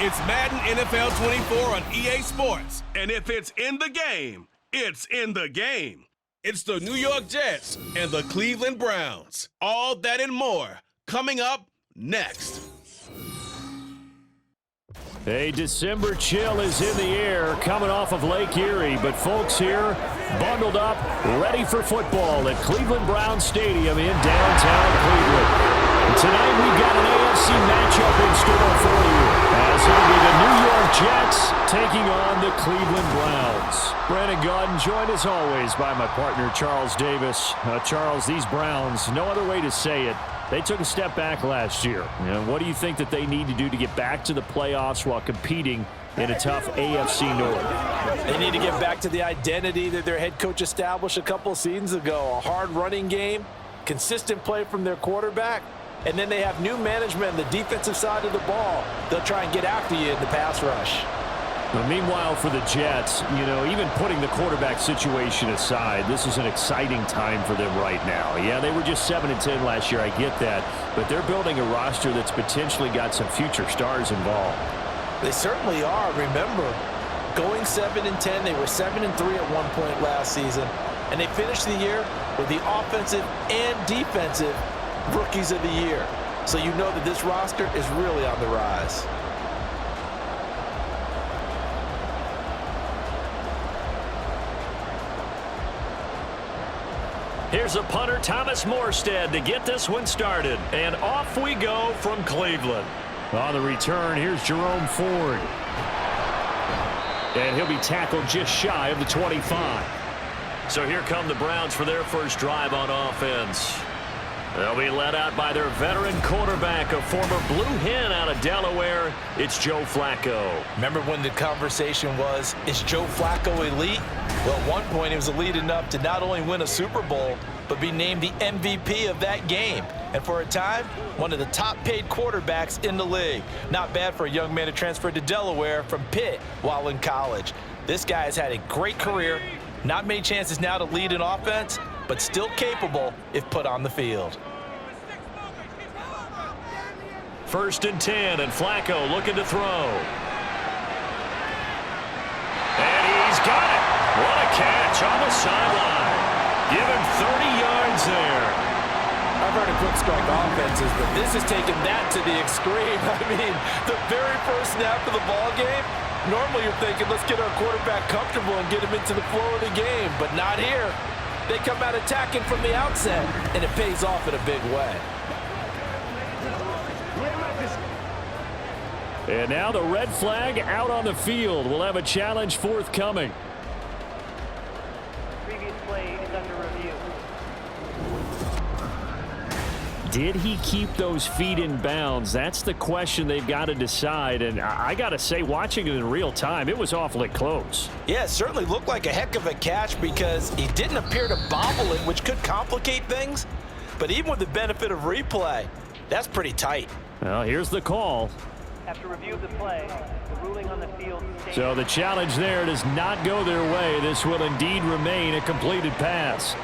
It's Madden NFL 24 on EA Sports. And if it's in the game, it's in the game. It's the New York Jets and the Cleveland Browns. All that and more coming up next. A December chill is in the air coming off of Lake Erie, but folks here bundled up, ready for football at Cleveland Browns Stadium in downtown Cleveland. And tonight we've got an AFC matchup in store for you, as it'll be the New York Jets taking on the Cleveland Browns. Brandon Gaudin joined as always by my partner Charles Davis. Charles, these Browns, no other way to say it, they took a step back last year. And what do you think that they need to do to get back to the playoffs while competing in a tough AFC North? They need to get back to the identity that their head coach established a couple seasons ago. A hard running game, consistent play from their quarterback, and then they have new management on the defensive side of the ball. They'll try and get after you in the pass rush. Well, meanwhile, for the Jets, even putting the quarterback situation aside, this is an exciting time for them right now. Yeah, they were just 7-10 last year, I get that, but they're building a roster that's potentially got some future stars involved. They certainly are. Remember, going 7-10, they were 7-3 at one point last season, and they finished the year with the offensive and defensive rookies of the year. So you know that this roster is really on the rise. Here's a punter, Thomas Morstead, to get this one started. And off we go from Cleveland. On the return, here's Jerome Ford. And he'll be tackled just shy of the 25. So here come the Browns for their first drive on offense. They'll be led out by their veteran quarterback, a former Blue Hen out of Delaware. It's Joe Flacco. Remember when the conversation was, is Joe Flacco elite? Well, at one point, he was elite enough to not only win a Super Bowl, but be named the MVP of that game. And for a time, one of the top-paid quarterbacks in the league. Not bad for a young man who transferred to Delaware from Pitt while in college. This guy has had a great career, not many chances now to lead an offense, but still capable if put on the field. 1st and 10, and Flacco looking to throw. And he's got it. What a catch on the sideline. Give him 30 yards there. I've heard of quick strike offenses, but this is taking that to the extreme. I mean, the very first snap of the ball game, normally you're thinking, let's get our quarterback comfortable and get him into the flow of the game, but not here. They come out attacking from the outset, and it pays off in a big way. And now the red flag out on the field. We'll have a challenge forthcoming. Previous play is under review. Did he keep those feet in bounds? That's the question they've got to decide. And I got to say, watching it in real time, it was awfully close. Yeah, it certainly looked like a heck of a catch because he didn't appear to bobble it, which could complicate things. But even with the benefit of replay, that's pretty tight. Well, here's the call. After review of the play, the ruling on the field states. So the challenge there does not go their way. This will indeed remain a completed pass.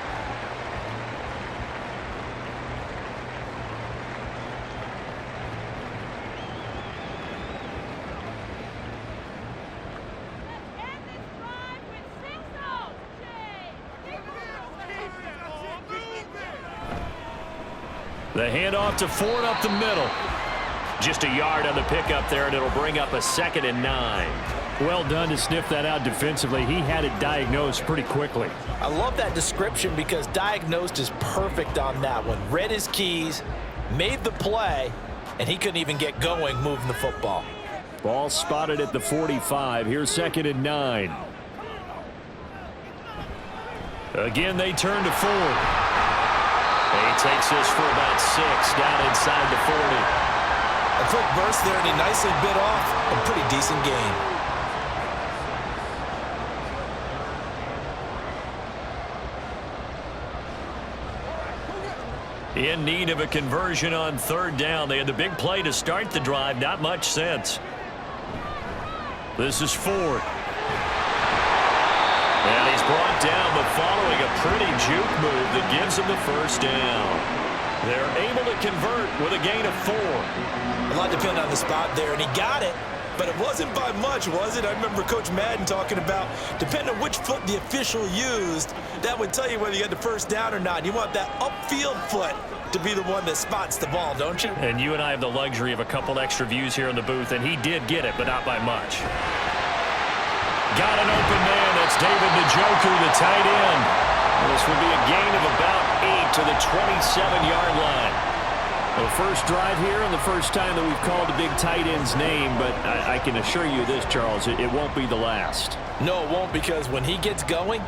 The handoff to Ford up the middle. Just a yard on the pickup there, and it'll bring up a 2nd and 9. Well done to sniff that out defensively. He had it diagnosed pretty quickly. I love that description because diagnosed is perfect on that one. Read his keys, made the play, and he couldn't even get going moving the football. Ball spotted at the 45. Here's 2nd and 9. Again, they turn to Ford. He takes this for about 6 down inside the 40. A quick burst there, and he nicely bit off a pretty decent gain. In need of a conversion on 3rd down. They had the big play to start the drive. Not much sense. This is Ford. And he's brought down, but following a pretty juke move that gives him the 1st down. They're able to convert with a gain of 4. A lot depending on the spot there, and he got it. But it wasn't by much, was it? I remember Coach Madden talking about, depending on which foot the official used, that would tell you whether you had the first down or not. You want that upfield foot to be the one that spots the ball, don't you? And you and I have the luxury of a couple extra views here in the booth, and he did get it, but not by much. Got an open man. That's David Njoku, the tight end. This would be a gain of about 8 to the 27-yard line. The first drive here and the first time that we've called a big tight end's name, but I can assure you this, Charles, it won't be the last. No, it won't, because when he gets going,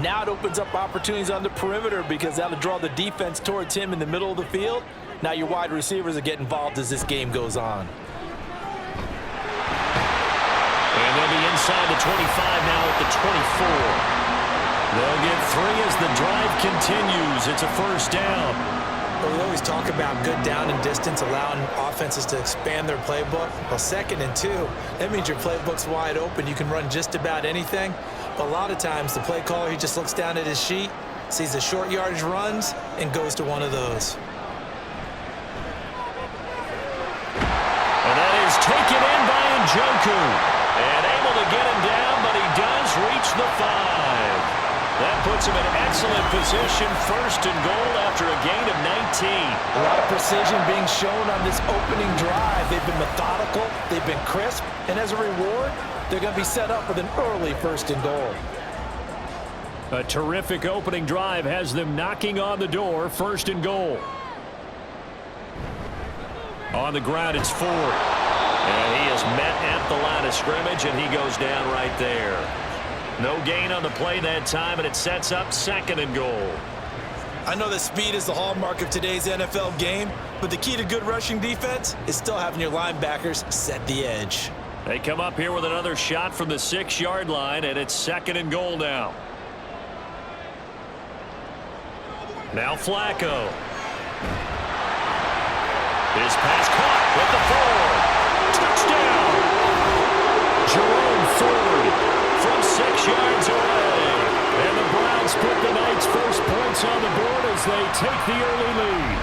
now it opens up opportunities on the perimeter because that'll draw the defense towards him in the middle of the field. Now your wide receivers will get involved as this game goes on. And they'll be inside the 25 now at the 24. They'll get 3 as the drive continues. It's a first down. Well, we always talk about good down and distance, allowing offenses to expand their playbook. Well, 2nd and 2, that means your playbook's wide open. You can run just about anything. But a lot of times, the play caller, he just looks down at his sheet, sees the short yardage runs, and goes to one of those. And that is taken in by Njoku. And able to get him down, but he does reach the 5. That puts him in excellent position, 1st and goal after a gain of 19. A lot of precision being shown on this opening drive. They've been methodical, they've been crisp, and as a reward, they're going to be set up with an early 1st and goal. A terrific opening drive has them knocking on the door, 1st and goal. On the ground, it's Ford. And he is met at the line of scrimmage, and he goes down right there. No gain on the play that time, and it sets up 2nd and goal. I know that speed is the hallmark of today's NFL game, but the key to good rushing defense is still having your linebackers set the edge. They come up here with another shot from the 6-yard line, and it's 2nd and goal now. Now Flacco. His pass caught with the 4. Touchdown! Jerome Ford from 6 yards away. And the Browns put the night's first points on the board as they take the early lead.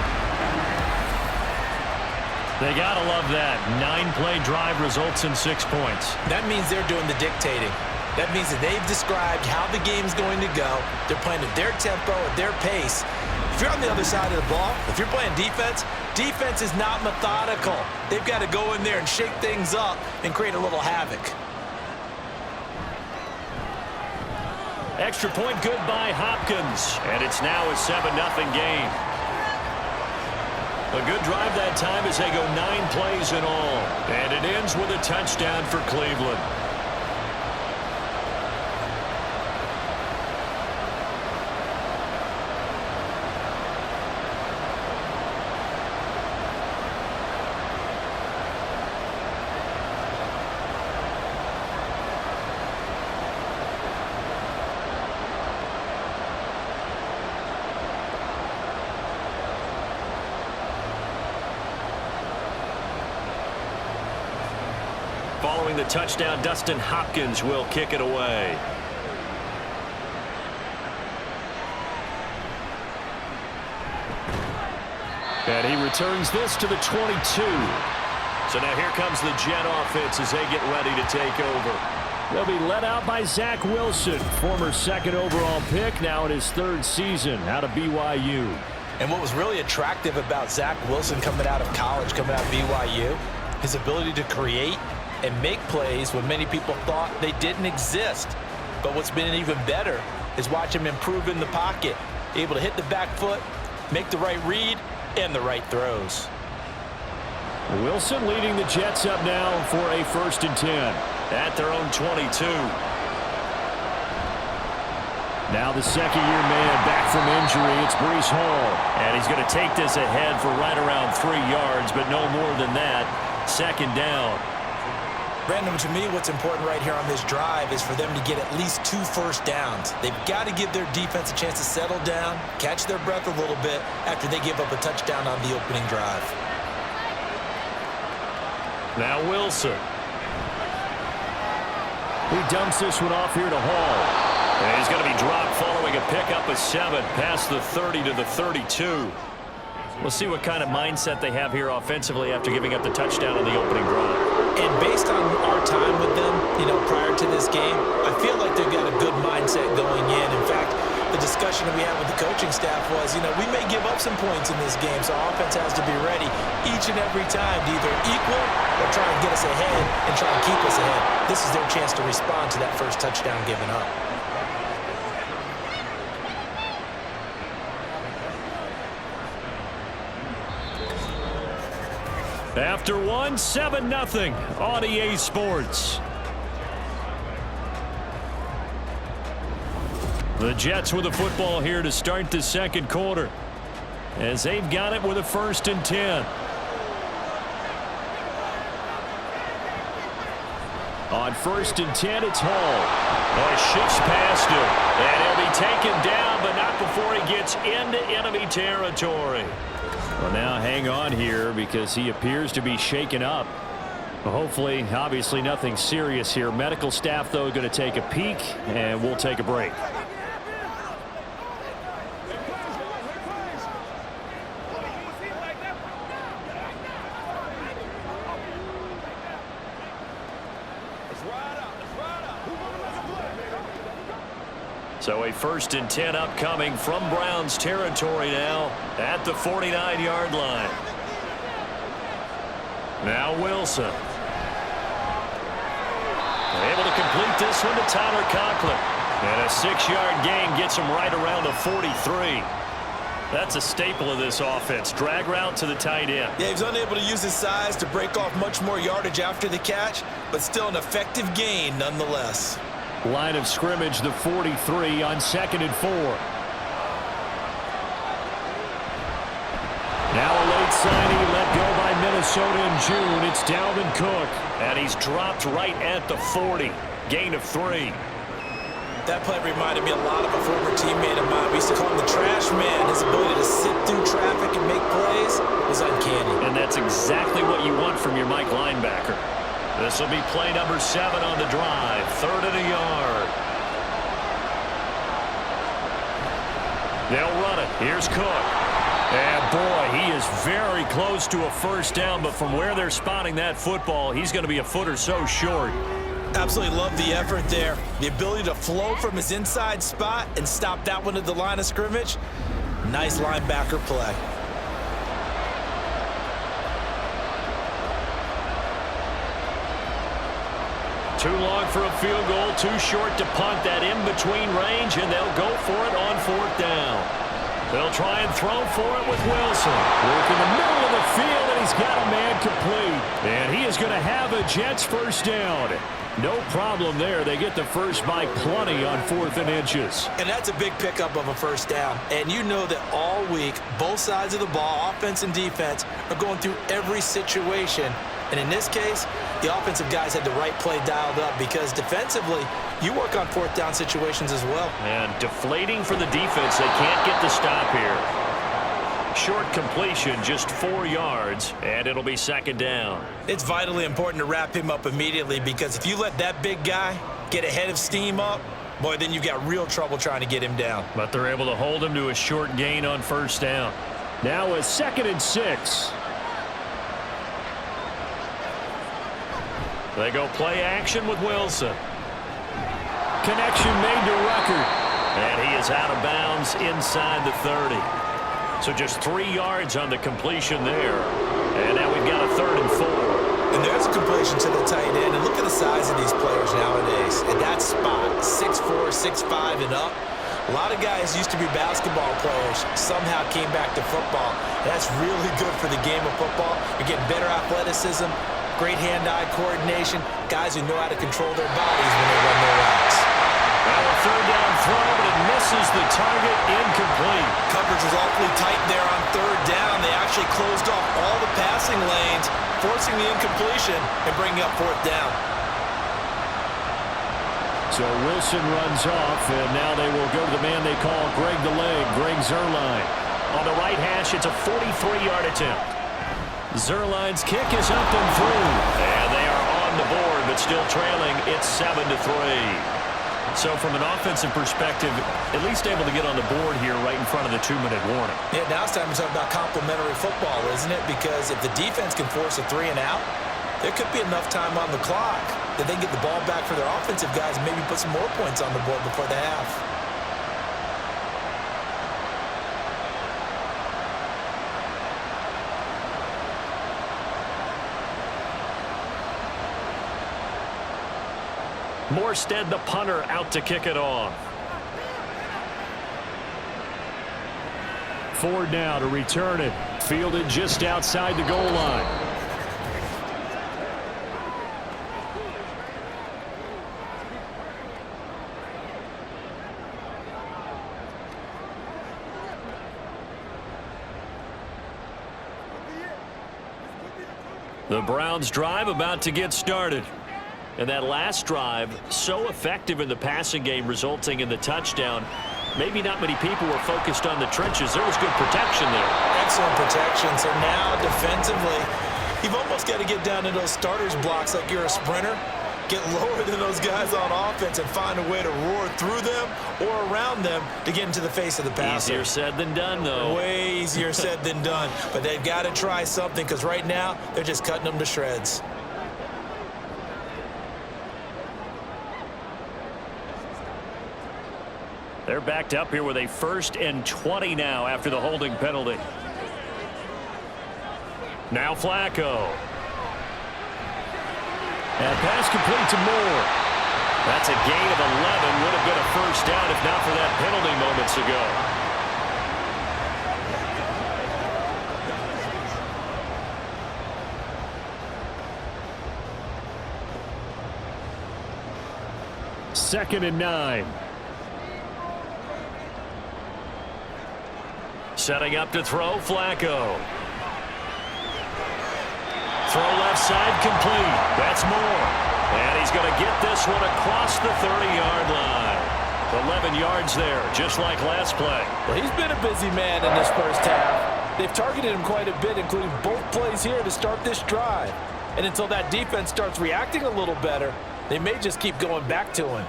They got to love that. 9-play drive results in 6 points. That means they're doing the dictating. That means that they've described how the game's going to go. They're playing at their tempo, at their pace. If you're on the other side of the ball, if you're playing defense, defense is not methodical. They've got to go in there and shake things up and create a little havoc. Extra point good by Hopkins. And it's now a 7-0 game. A good drive that time as they go 9 plays in all. And it ends with a touchdown for Cleveland. Following the touchdown, Dustin Hopkins will kick it away. And he returns this to the 22. So now here comes the Jet offense as they get ready to take over. They'll be led out by Zach Wilson, former 2nd overall pick, now in his 3rd season out of BYU. And what was really attractive about Zach Wilson coming out of college, coming out of BYU, his ability to create and make plays when many people thought they didn't exist. But what's been even better is watch him improve in the pocket, able to hit the back foot, make the right read, and the right throws. Wilson leading the Jets up now for a 1st and 10 at their own 22. Now the 2nd-year man back from injury. It's Breece Hall. And he's going to take this ahead for right around 3 yards, but no more than that. 2nd down. Brandon, to me, what's important right here on this drive is for them to get at least 2 first downs. They've got to give their defense a chance to settle down, catch their breath a little bit after they give up a touchdown on the opening drive. Now Wilson. He dumps this one off here to Hall. And he's going to be dropped following a pickup of 7 past the 30 to the 32. We'll see what kind of mindset they have here offensively after giving up the touchdown on the opening drive. And based on our time with them, prior to this game, I feel like they've got a good mindset going in. In fact, the discussion that we had with the coaching staff was, we may give up some points in this game, so our offense has to be ready each and every time to either equal or try and get us ahead and try and keep us ahead. This is their chance to respond to that first touchdown given up. After one, 7-0 on EA Sports. The Jets with the football here to start the second quarter, as they've got it with a 1st and 10. On 1st and 10, it's Hall. He shifts past him, and he'll be taken down, but not before he gets into enemy territory. Well, now hang on here because he appears to be shaken up. Hopefully, obviously nothing serious here. Medical staff, though, going to take a peek, and we'll take a break. So a 1st and 10 upcoming from Browns territory now at the 49-yard line. Now Wilson. Able to complete this one to Tyler Conklin. And a 6-yard gain gets him right around the 43. That's a staple of this offense. Drag route to the tight end. Yeah, he's unable to use his size to break off much more yardage after the catch, but still an effective gain nonetheless. Line of scrimmage, the 43 on 2nd and 4. Now a late signing let go by Minnesota in June. It's Dalvin Cook, and he's dropped right at the 40. Gain of 3. That play reminded me a lot of a former teammate of mine. We used to call him the trash man. His ability to sit through traffic and make plays was uncanny. And that's exactly what you want from your Mike linebacker. This will be play number 7 on the drive. 3rd and a yard. They'll run it. Here's Cook. And boy, he is very close to a 1st down, but from where they're spotting that football, he's going to be a foot or so short. Absolutely love the effort there. The ability to flow from his inside spot and stop that one at the line of scrimmage. Nice linebacker play. Too long for a field goal, too short to punt that in-between range, and they'll go for it on 4th down. They'll try and throw for it with Wilson. Work in the middle of the field, and he's got a man complete. And he is going to have a Jets 1st down. No problem there. They get the first by plenty on 4th and inches. And that's a big pickup of a 1st down. And you know that all week, both sides of the ball, offense and defense, are going through every situation. And in this case, the offensive guys had the right play dialed up because defensively, you work on 4th down situations as well. And deflating for the defense. They can't get the stop here. Short completion, just 4 yards, and it'll be 2nd down. It's vitally important to wrap him up immediately because if you let that big guy get ahead of steam up, boy, then you've got real trouble trying to get him down. But they're able to hold him to a short gain on 1st down. Now a 2nd and 6. They go play action with Wilson. Connection made to Rucker. And he is out of bounds inside the 30. So just 3 yards on the completion there. And now we've got a 3rd and 4. And there's a completion to the tight end. And look at the size of these players nowadays. At that spot, 6'4", 6'5", and up. A lot of guys used to be basketball players, somehow came back to football. That's really good for the game of football. You're getting better athleticism, great hand-eye coordination, guys who know how to control their bodies when they run their routes. Now a 3rd down throw, but it misses the target, incomplete. Coverage was awfully tight there on 3rd down. They actually closed off all the passing lanes, forcing the incompletion and bringing up 4th down. So Wilson runs off, and now they will go to the man they call Greg the Leg, Greg Zuerlein. On the right hash, it's a 43-yard attempt. Zuerlein's kick is up and through, and they are on the board, but still trailing. It's 7-3. So from an offensive perspective, at least able to get on the board here right in front of the 2-minute warning. Yeah, now it's time to talk about complementary football, isn't it? Because if the defense can force a 3 and out, there could be enough time on the clock that they can get the ball back for their offensive guys and maybe put some more points on the board before the half. Morstead, the punter, out to kick it off. Ford now to return it. Fielded just outside the goal line. The Browns drive about to get started. And that last drive, so effective in the passing game, resulting in the touchdown. Maybe not many people were focused on the trenches. There was good protection there. Excellent protection. So now, defensively, you've almost got to get down to those starters blocks like you're a sprinter. Get lower than those guys on offense and find a way to roar through them or around them to get into the face of the passer. Easier said than done, though. Way easier said than done. But they've got to try something because right now, they're just cutting them to shreds. They're backed up here with a 1st and 20 now after the holding penalty. Now Flacco. And pass complete to Moore. That's a gain of 11. Would have been a first down if not for that penalty moments ago. Second and 9. Setting up to throw, Flacco. Throw left side complete. That's Moore. And he's going to get this one across the 30-yard line. 11 yards there, just like last play. Well, he's been a busy man in this first half. They've targeted him quite a bit, including both plays here to start this drive. And until that defense starts reacting a little better, they may just keep going back to him.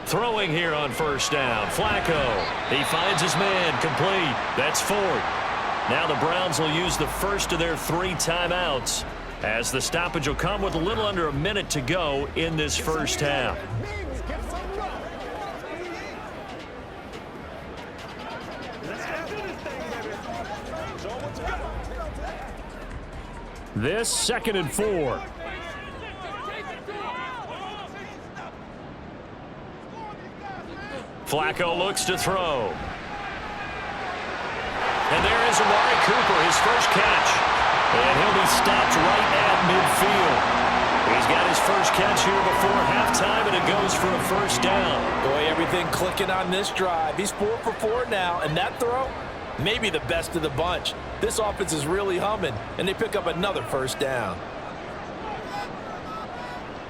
Throwing here on first down. Flacco. He finds his man. Complete. That's Ford. Now the Browns will use the first of their 3 timeouts as the stoppage will come with a little under a minute to go in this first half. This 2nd and 4. Flacco looks to throw. And there is Amari Cooper, his first catch. And he'll be stopped right at midfield. He's got his first catch here before halftime, and it goes for a first down. Boy, everything clicking on this drive. He's 4 for 4 now, and that throw, maybe the best of the bunch. This offense is really humming, and they pick up another first down.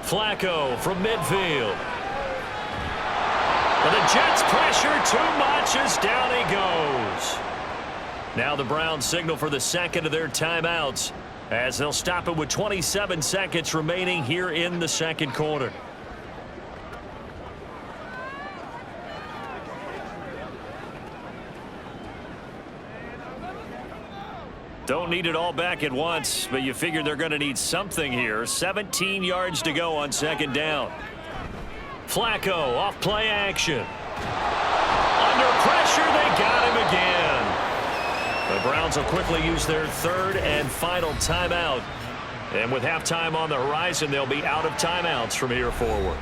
Flacco from midfield. And the Jets pressure too much as down he goes. Now the Browns signal for the 2nd of their timeouts as they'll stop it with 27 seconds remaining here in the 2nd quarter. Don't need it all back at once, but you figure they're going to need something here. 17 yards to go on 2nd down. Flacco off play action. Under pressure, they got him again. The Browns will quickly use their 3rd and final timeout. And with halftime on the horizon, they'll be out of timeouts from here forward.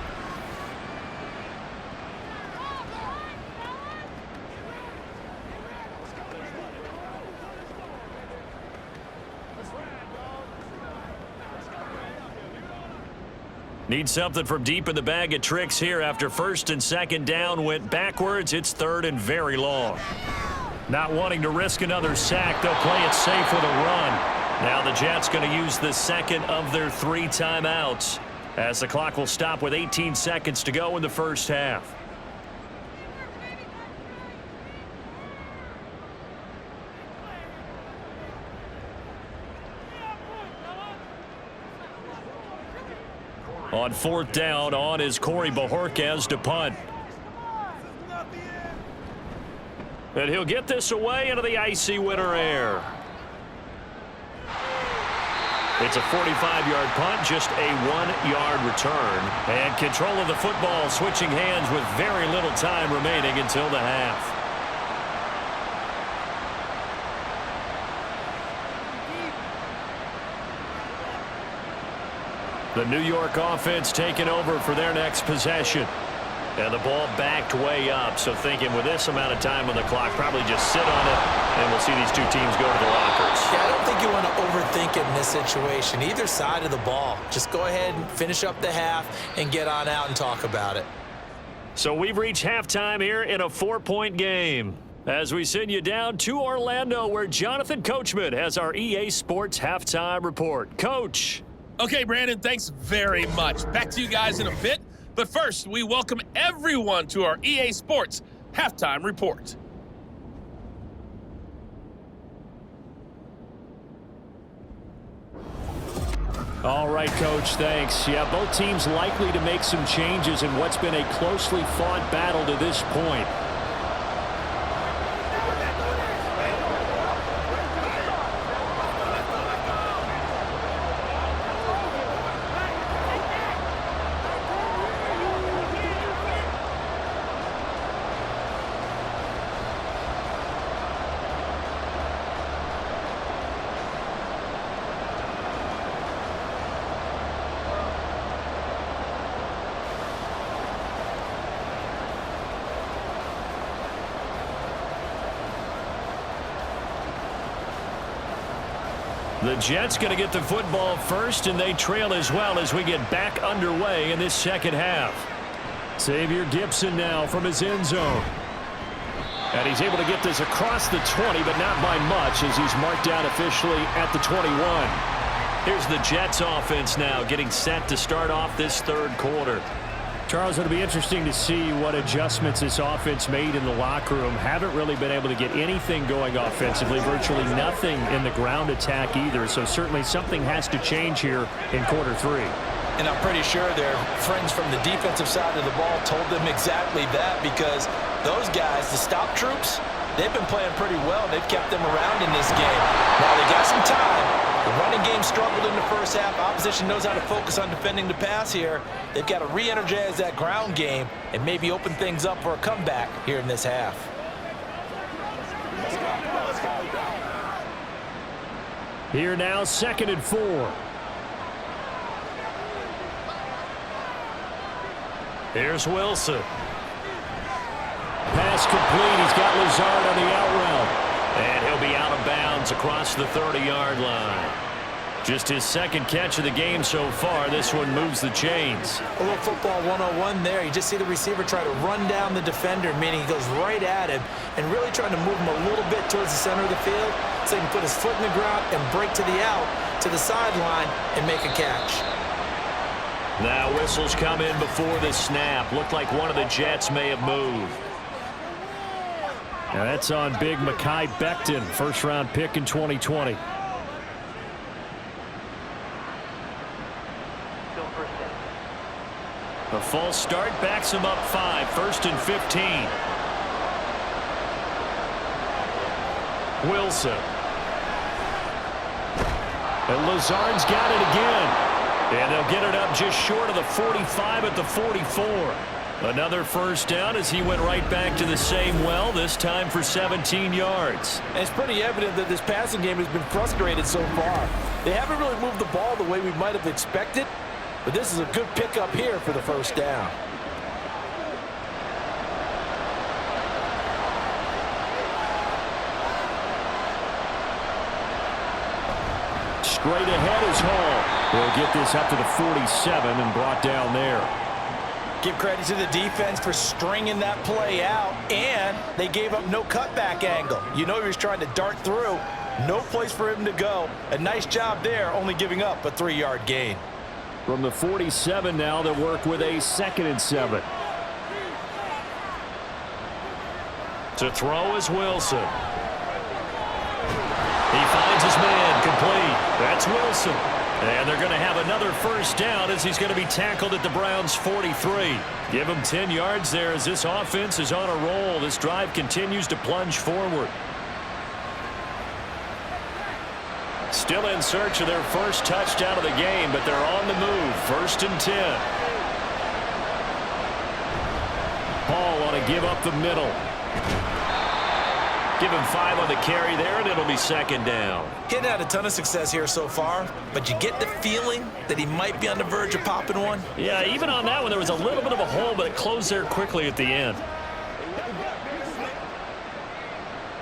Need something from deep in the bag of tricks here after 1st and 2nd down went backwards. It's 3rd and very long. Not wanting to risk another sack, they'll play it safe with a run. Now the Jets going to use the 2nd of their 3 timeouts as the clock will stop with 18 seconds to go in the first half. On 4th down, on is Corey Bojorquez to punt. And he'll get this away into the icy winter air. It's a 45-yard punt, just a 1-yard return. And control of the football switching hands with very little time remaining until the half. The New York offense taking over for their next possession. And the ball backed way up, so thinking with this amount of time on the clock, probably just sit on it, and we'll see these two teams go to the lockers. Yeah, I don't think you want to overthink it in this situation. Either side of the ball. Just go ahead and finish up the half and get on out and talk about it. So we've reached halftime here in a 4-point game. As we send you down to Orlando, where Jonathan Coachman has our EA Sports halftime report. Coach. Okay, Brandon, thanks very much. Back to you guys in a bit. But first, we welcome everyone to our EA Sports Halftime Report. All right, Coach, thanks. Yeah, both teams likely to make some changes in what's been a closely fought battle to this point. The Jets going to get the football first, and they trail as well as we get back underway in this second half. Xavier Gipson now from his end zone. And he's able to get this across the 20, but not by much as he's marked down officially at the 21. Here's the Jets offense now getting set to start off this third quarter. Charles, it'll be interesting to see what adjustments this offense made in the locker room. Haven't really been able to get anything going offensively, virtually nothing in the ground attack either. So certainly something has to change here in quarter three. And I'm pretty sure their friends from the defensive side of the ball told them exactly that, because those guys, the stop troops, they've been playing pretty well. They've kept them around in this game. Now they got some time. The running game struggled in the first half. Opposition knows how to focus on defending the pass here. They've got to re-energize that ground game and maybe open things up for a comeback here in this half. Here now, 2nd and 4. Here's Wilson. Pass complete. He's got Lazard on the out route. And he'll be out of bounds across the 30-yard line. Just his second catch of the game so far. This one moves the chains. A little football 101 there. You just see the receiver try to run down the defender, meaning he goes right at him and really trying to move him a little bit towards the center of the field so he can put his foot in the ground and break to the out, to the sideline, and make a catch. Now whistles come in before the snap. Looked like one of the Jets may have moved. Now that's on big Mekhi Becton, first-round pick in 2020. A false start backs him up 5, 1st and 15. Wilson. And Lazard's got it again. And they'll get it up just short of the 45 at the 44. Another first down as he went right back to the same well, this time for 17 yards. And it's pretty evident that this passing game has been frustrated so far. They haven't really moved the ball the way we might have expected, but this is a good pickup here for the first down. Straight ahead is Hall. We'll get this up to the 47 and brought down there. Give credit to the defense for stringing that play out, and they gave up no cutback angle. You know he was trying to dart through. No place for him to go. A nice job there, only giving up a 3-yard gain. From the 47 now, they'll work with a 2nd and 7. To throw is Wilson. He finds his man complete. That's Wilson. And they're going to have another first down as he's going to be tackled at the Browns' 43. Give him 10 yards there as this offense is on a roll. This drive continues to plunge forward. Still in search of their first touchdown of the game, but they're on the move. 1st and 10. Hall on a give up the middle. Give him 5 on the carry there, and it'll be 2nd down. He hadn't had a ton of success here so far, but you get the feeling that he might be on the verge of popping one. Yeah, even on that one, there was a little bit of a hole, but it closed there quickly at the end.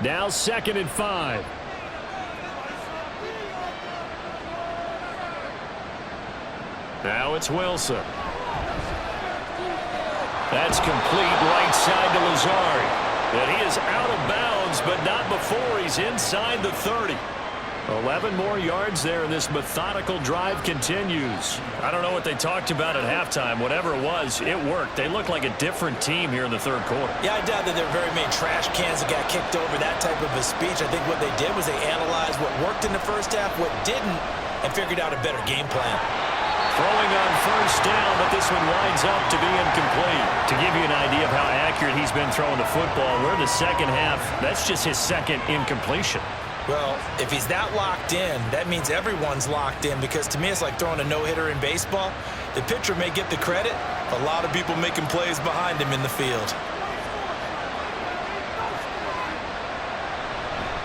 Now 2nd and 5. Now it's Wilson. That's complete right side to Lazard. And he is out of bounds, but not before he's inside the 30. 11 more yards there, and this methodical drive continues. I don't know what they talked about at halftime. Whatever it was, it worked. They look like a different team here in the 3rd quarter. Yeah, I doubt that there were very many trash cans that got kicked over, that type of a speech. I think what they did was they analyzed what worked in the first half, what didn't, and figured out a better game plan. Throwing on 1st down, but this one winds up to be incomplete. To give you an idea of how accurate he's been throwing the football, we're in the 2nd half. That's just his 2nd incompletion. Well, if he's that locked in, that means everyone's locked in, because to me it's like throwing a no-hitter in baseball. The pitcher may get the credit, a lot of people making plays behind him in the field.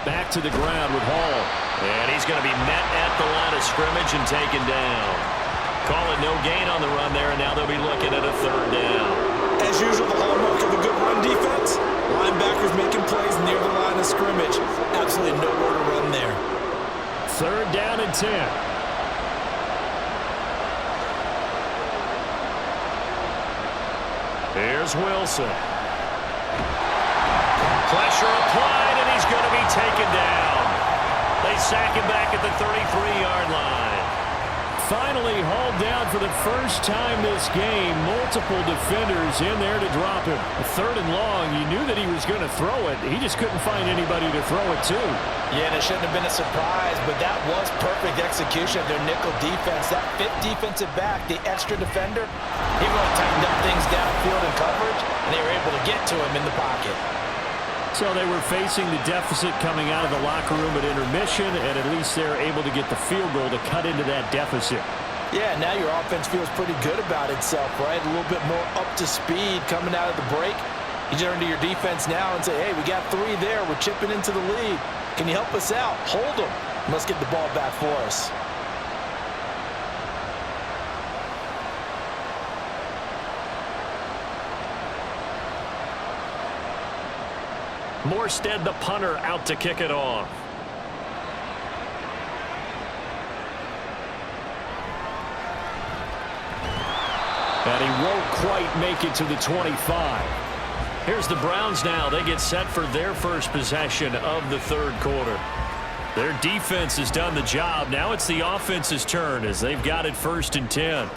Back to the ground with Hall. And he's going to be met at the line of scrimmage and taken down. Call it no gain on the run there, and now they'll be looking at a 3rd down. As usual, the hallmark of a good run defense, linebackers making plays near the line of scrimmage. Absolutely nowhere to run there. 3rd down and 10. Here's Wilson. Pressure applied, and he's going to be taken down. They sack him back at the 33-yard line. Finally hauled down for the first time this game. Multiple defenders in there to drop him. 3rd and long, you knew that he was going to throw it. He just couldn't find anybody to throw it to. Yeah, and it shouldn't have been a surprise, but that was perfect execution of their nickel defense. That 5th defensive back, the extra defender, he really tightened up things downfield in coverage, and they were able to get to him in the pocket. So they were facing the deficit coming out of the locker room at intermission, and at least they're able to get the field goal to cut into that deficit. Yeah, now your offense feels pretty good about itself, right? A little bit more up to speed coming out of the break. You turn to your defense now and say, hey, we got 3 there. We're chipping into the lead. Can you help us out? Hold them. Let's get the ball back for us. Morstead, the punter, out to kick it off. And he won't quite make it to the 25. Here's the Browns now. They get set for their first possession of the 3rd quarter. Their defense has done the job. Now it's the offense's turn as they've got it 1st and 10.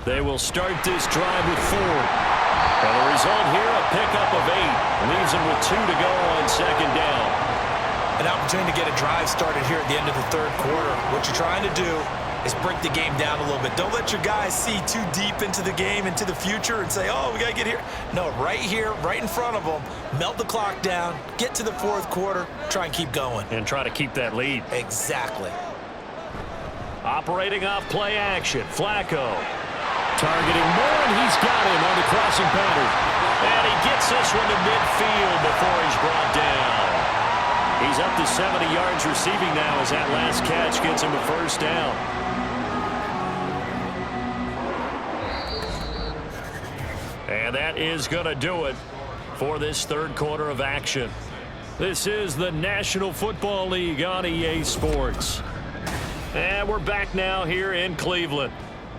They will start this drive with 4. And the result here, a pickup of 8. Leaves them with 2 to go on 2nd down. An opportunity to get a drive started here at the end of the 3rd quarter. What you're trying to do is break the game down a little bit. Don't let your guys see too deep into the game, into the future, and say, oh, we got to get here. No, right here, right in front of them, melt the clock down, get to the 4th quarter, try and keep going. And try to keep that lead. Exactly. Operating off play action, Flacco. Targeting Moore, and he's got him on the crossing pattern. And he gets this one to midfield before he's brought down. He's up to 70 yards receiving now as that last catch gets him a 1st down. And that is going to do it for this 3rd quarter of action. This is the National Football League on EA Sports. And we're back now here in Cleveland.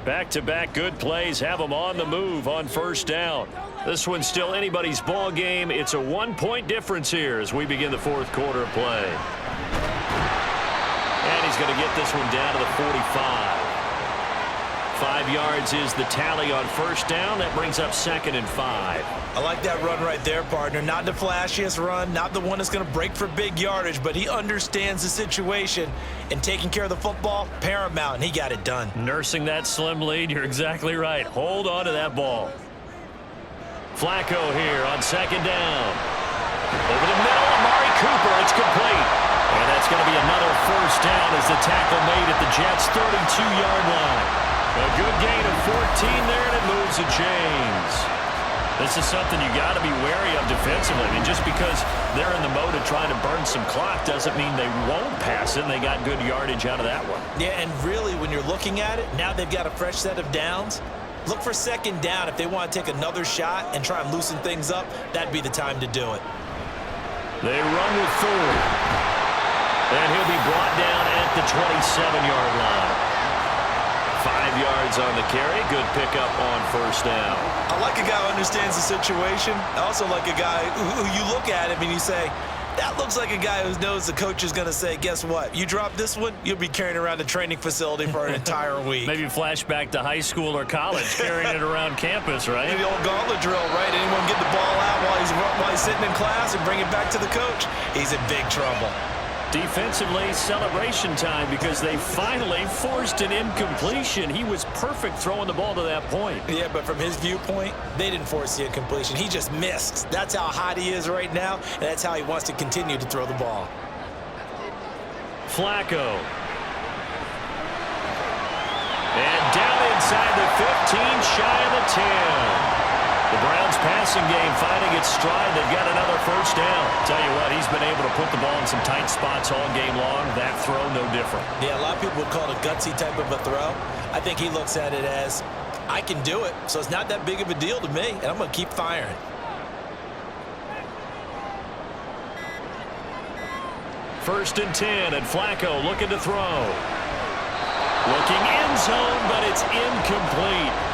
Back-to-back good plays have them on the move on 1st down. This one's still anybody's ball game. It's a 1-point difference here as we begin the 4th quarter of play. And he's going to get this one down to the 45. 5 yards is the tally on first down. That brings up 2nd and 5. I like that run right there, partner. Not the flashiest run, not the one that's going to break for big yardage, but he understands the situation, and taking care of the football, paramount, and he got it done. Nursing that slim lead, you're exactly right. Hold on to that ball. Flacco here on 2nd down. Over the middle, Amari Cooper, it's complete. And that's going to be another first down as the tackle made at the Jets' 32-yard line. A good gain of 14 there, and it moves the chains. This is something you got to be wary of defensively. I mean, just because they're in the mode of trying to burn some clock doesn't mean they won't pass it, and they got good yardage out of that one. Yeah, and really, when you're looking at it, now they've got a fresh set of downs. Look for 2nd down. If they want to take another shot and try and loosen things up, that'd be the time to do it. They run with Ford. And he'll be brought down at the 27-yard line. 5 yards on the carry. Good pickup on first down. I like a guy who understands the situation. I also like a guy who you look at him and you say, that looks like a guy who knows the coach is going to say, guess what? You drop this one, you'll be carrying around the training facility for an entire week. Maybe flashback to high school or college, carrying it around campus, right? Maybe the old gauntlet drill, right? Anyone get the ball out while he's sitting in class and bring it back to the coach? He's in big trouble. Defensively, celebration time because they finally forced an incompletion. He was perfect throwing the ball to that point. Yeah, but from his viewpoint, they didn't force the incompletion. He just missed. That's how hot he is right now, and that's how he wants to continue to throw the ball. Flacco. And down inside the 15, shy of the 10. The Browns passing game finding its stride. They've got another first down. Tell you what, he's been able to put the ball in some tight spots all game long. That throw, no different. Yeah, a lot of people would call it a gutsy type of a throw. I think he looks at it as, I can do it, so it's not that big of a deal to me, and I'm going to keep firing. First and 10, and Flacco looking to throw. Looking end zone, but it's incomplete.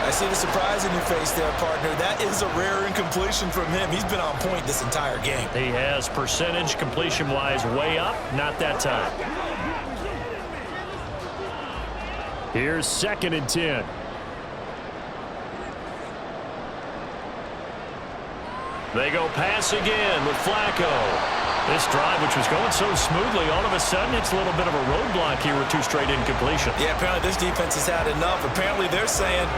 I see the surprise in your face there, partner. That is a rare incompletion from him. He's been on point this entire game. He has percentage completion-wise way up. Not that time. Here's 2nd and 10. They go pass again with Flacco. This drive, which was going so smoothly, all of a sudden it's a little bit of a roadblock here with 2 straight incompletions. Yeah, apparently this defense has had enough. Apparently they're saying,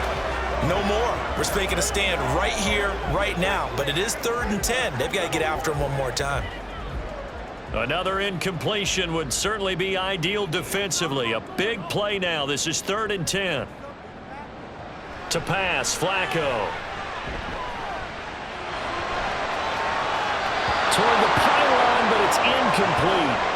no more. We're making a stand right here, right now. But it is 3rd and 10. They've got to get after him one more time. Another incompletion would certainly be ideal defensively. A big play now. This is 3rd and 10. To pass, Flacco. Toward the pylon, but it's incomplete.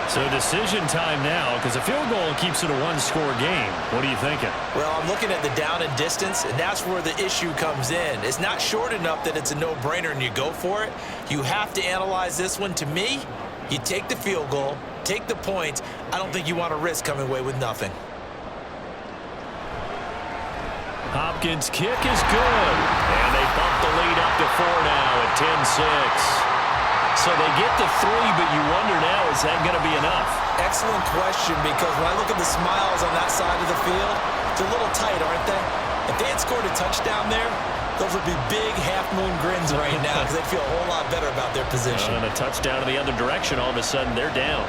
So decision time now, because a field goal keeps it a 1-score game. What are you thinking? Well, I'm looking at the down and distance, and that's where the issue comes in. It's not short enough that it's a no-brainer and you go for it. You have to analyze this one. To me, you take the field goal, take the points. I don't think you want to risk coming away with nothing. Hopkins' kick is good. And they bump the lead up to 4 now at 10-6. So they get to 3, but you wonder now, is that going to be enough? Excellent question, because when I look at the smiles on that side of the field, it's a little tight, aren't they? If they had scored a touchdown there, those would be big half-moon grins right now because they'd feel a whole lot better about their position. And a touchdown in the other direction, all of a sudden they're down.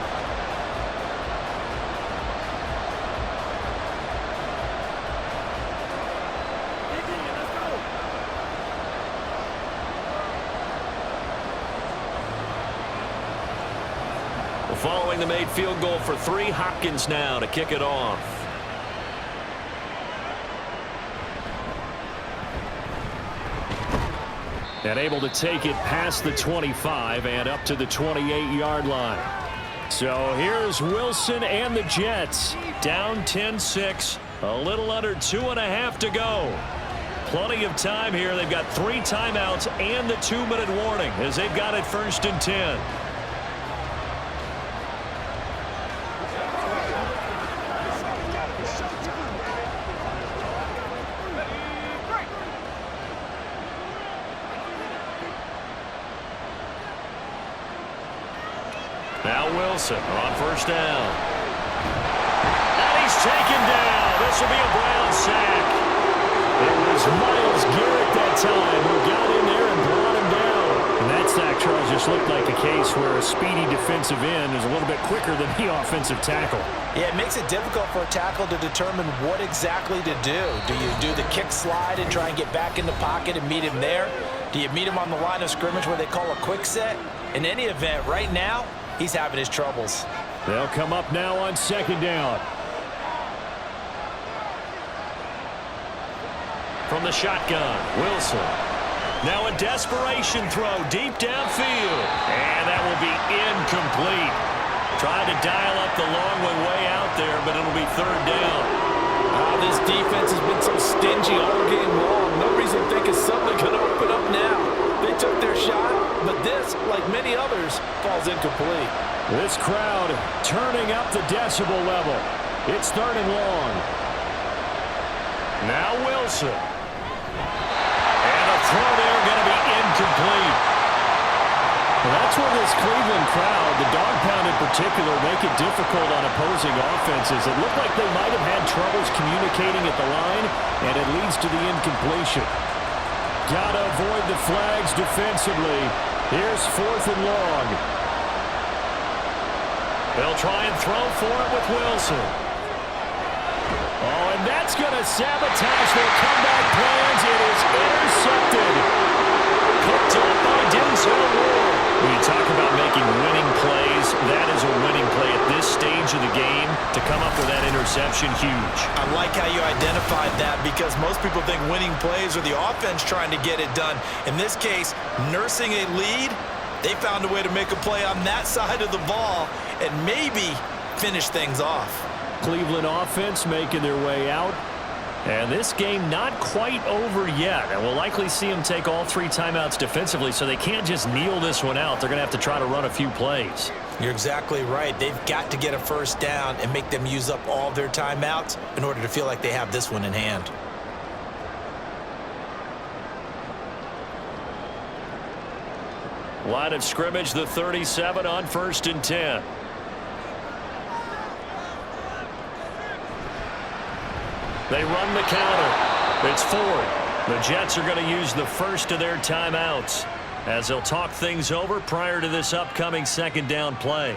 Following the made field goal for 3, Hopkins now to kick it off. And able to take it past the 25 and up to the 28-yard line. So here's Wilson and the Jets. Down 10-6, a little under 2.5 to go. Plenty of time here. They've got 3 timeouts and the 2-minute warning as they've got it 1st and 10. Now Wilson on 1st down. And he's taken down. this will be a Brown sack. It was Myles Garrett that time who got in there and brought him down. And that sack, Charles, just looked like a case where a speedy defensive end is a little bit quicker than the offensive tackle. Yeah, it makes it difficult for a tackle to determine what exactly to do. Do you do the kick slide and try and get back in the pocket and meet him there? Do you meet him on the line of scrimmage where they call a quick set? In any event, right now, he's having his troubles. They'll come up now on second down. From the shotgun, Wilson. Now a desperation throw deep downfield. And that will be incomplete. Trying to dial up the long way out there, but it'll be third down. This defense has been so stingy all game long. No reason to think it's suddenly going to open up now. They took their shot, but this, like many others, falls incomplete. This crowd turning up the decibel level. It's third and long. Now Wilson. And a throw there going to be incomplete. Well, that's where this Cleveland crowd, the dog pound in particular, make it difficult on opposing offenses. It looked like they might have had troubles communicating at the line, and it leads to the incompletion. Got to avoid the flags defensively. Here's fourth and long. They'll try and throw for it with Wilson. Oh, and that's going to sabotage their comeback plans. It is intercepted. Picked up by Denzel Ward. When you talk about making winning plays, that is a winning play at this stage of the game. To come up with that interception, huge. I like how you identified that because most people think winning plays are the offense trying to get it done. In this case, nursing a lead, they found a way to make a play on that side of the ball and maybe finish things off. Cleveland offense making their way out. And this game not quite over yet. And we'll likely see them take all three timeouts defensively, so they can't just kneel this one out. They're going to have to try to run a few plays. You're exactly right. They've got to get a first down and make them use up all their timeouts in order to feel like they have this one in hand. Line of scrimmage, the 37 on 1st and 10. They run the counter. It's Ford. The Jets are going to use the first of their timeouts as they'll talk things over prior to this upcoming second down play.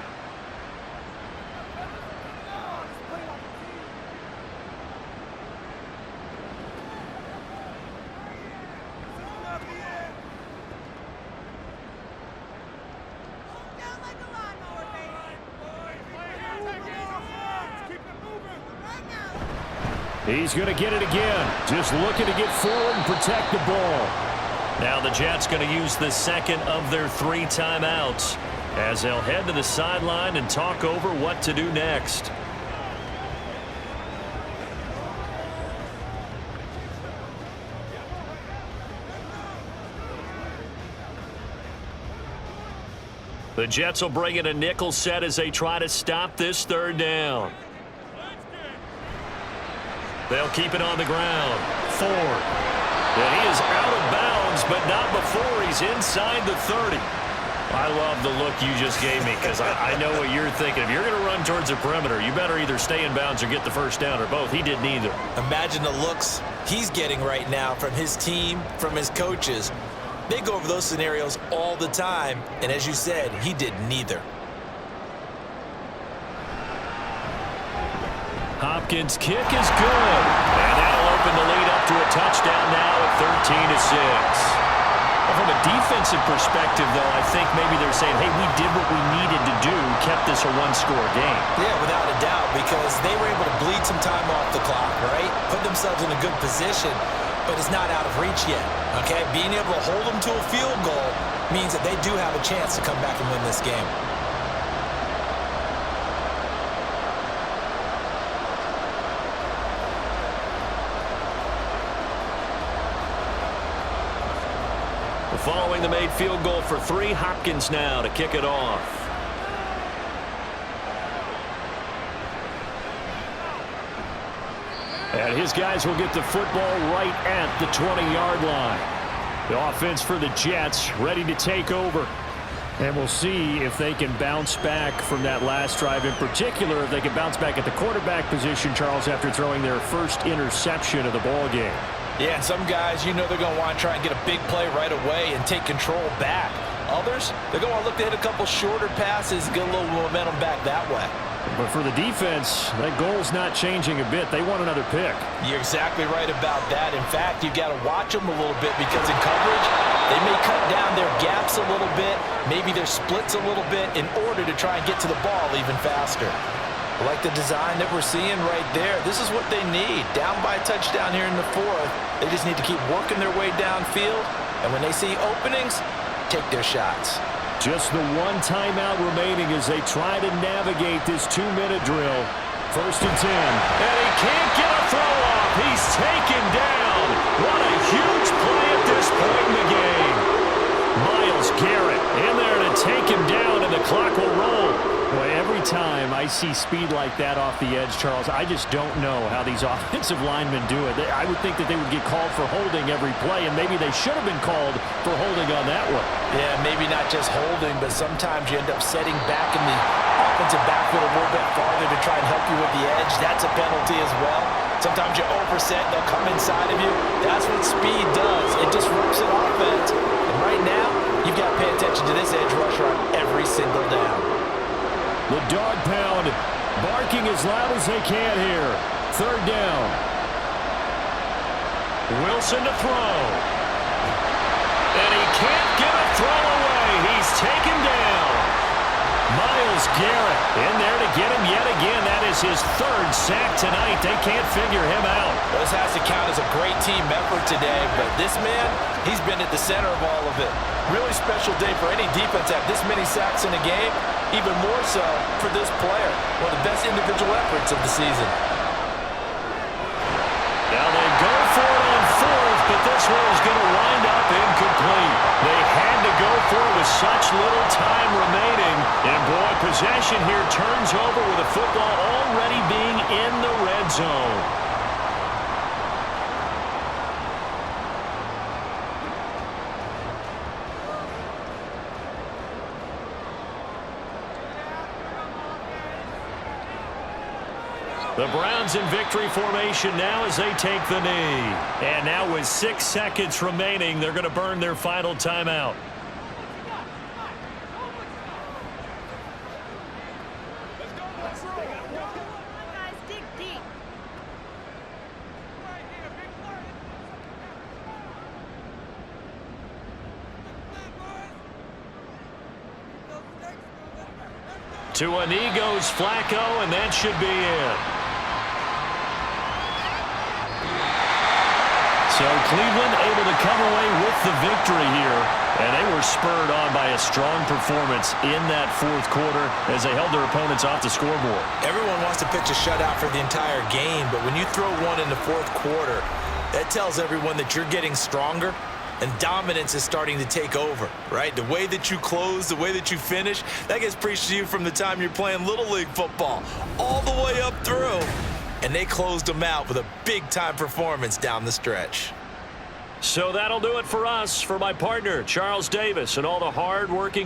He's going to get it again. Just looking to get forward and protect the ball. Now the Jets going to use the second of their three timeouts as they'll head to the sideline and talk over what to do next. The Jets will bring in a nickel set as they try to stop this third down. They'll keep it on the ground. Ford. And he is out of bounds, but not before he's inside the 30. I love the look you just gave me because I know what you're thinking. If you're going to run towards the perimeter, you better either stay in bounds or get the first down or both. He did neither. Imagine the looks he's getting right now from his team, from his coaches. They go over those scenarios all the time, and as you said, he did neither. Hopkins' kick is good. And that'll open the lead up to a touchdown now at 13-6. Well, from a defensive perspective, though, I think maybe they're saying, hey, we did what we needed to do, kept this a one-score game. Yeah, without a doubt, because they were able to bleed some time off the clock, right? Put themselves in a good position, but it's not out of reach yet, okay? Being able to hold them to a field goal means that they do have a chance to come back and win this game. Following the made field goal for 3, Hopkins now to kick it off. And his guys will get the football right at the 20-yard line. The offense for the Jets ready to take over. And we'll see if they can bounce back from that last drive. In particular, if they can bounce back at the quarterback position, Charles, after throwing their first interception of the ball game. Yeah, and some guys, you know they're going to want to try and get a big play right away and take control back. Others, they're going to look to hit a couple shorter passes, get a little momentum back that way. But for the defense, that goal's not changing a bit. They want another pick. You're exactly right about that. In fact, you've got to watch them a little bit because in coverage, they may cut down their gaps a little bit, maybe their splits a little bit in order to try and get to the ball even faster. I like the design that we're seeing right there. This is what they need. Down by a touchdown here in the fourth. They just need to keep working their way downfield. And when they see openings, take their shots. Just the one timeout remaining as they try to navigate this 2-minute drill. 1st and 10. And he can't get a throw off. He's taken down. What a huge play at this point in the game. Myles Garrett in there to take him down, and the clock will roll. Boy, every time I see speed like that off the edge, Charles, I just don't know how these offensive linemen do it. I would think that they would get called for holding every play, and maybe they should have been called for holding on that one. Yeah, maybe not just holding, but sometimes you end up setting back in the offensive backfield a little bit farther to try and help you with the edge. That's a penalty as well. Sometimes you overset, they'll come inside of you. That's what speed does. It disrupts an offense. And right now, you've got to pay attention to this edge rusher on every single down. The dog pound barking as loud as they can here. 3rd down. Wilson to throw. And he can't get a throw away. He's taken down. Myles Garrett in there to get him yet again. That is his 3rd sack tonight. They can't figure him out. Well, this has to count as a great team effort today, but this man, he's been at the center of all of it. Really special day for any defense to have this many sacks in a game, even more so for this player. One of the best individual efforts of the season. Now they go for it on 4th, but this one is going to wind up incomplete. They had to go for it with such little time remaining. And boy, possession here turns over with the football already being in the red zone. The Browns in victory formation now as they take the knee. And now with 6 seconds remaining, they're going to burn their final timeout. To a knee goes Flacco, and that should be it. So Cleveland able to come away with the victory here, and they were spurred on by a strong performance in that 4th quarter as they held their opponents off the scoreboard. Everyone wants to pitch a shutout for the entire game, but when you throw one in the 4th quarter, that tells everyone that you're getting stronger and dominance is starting to take over, right? The way that you close, the way that you finish, that gets preached to you from the time you're playing Little League football all the way up through. And they closed them out with a big-time performance down the stretch. So that'll do it for us. For my partner, Charles Davis, and all the hard-working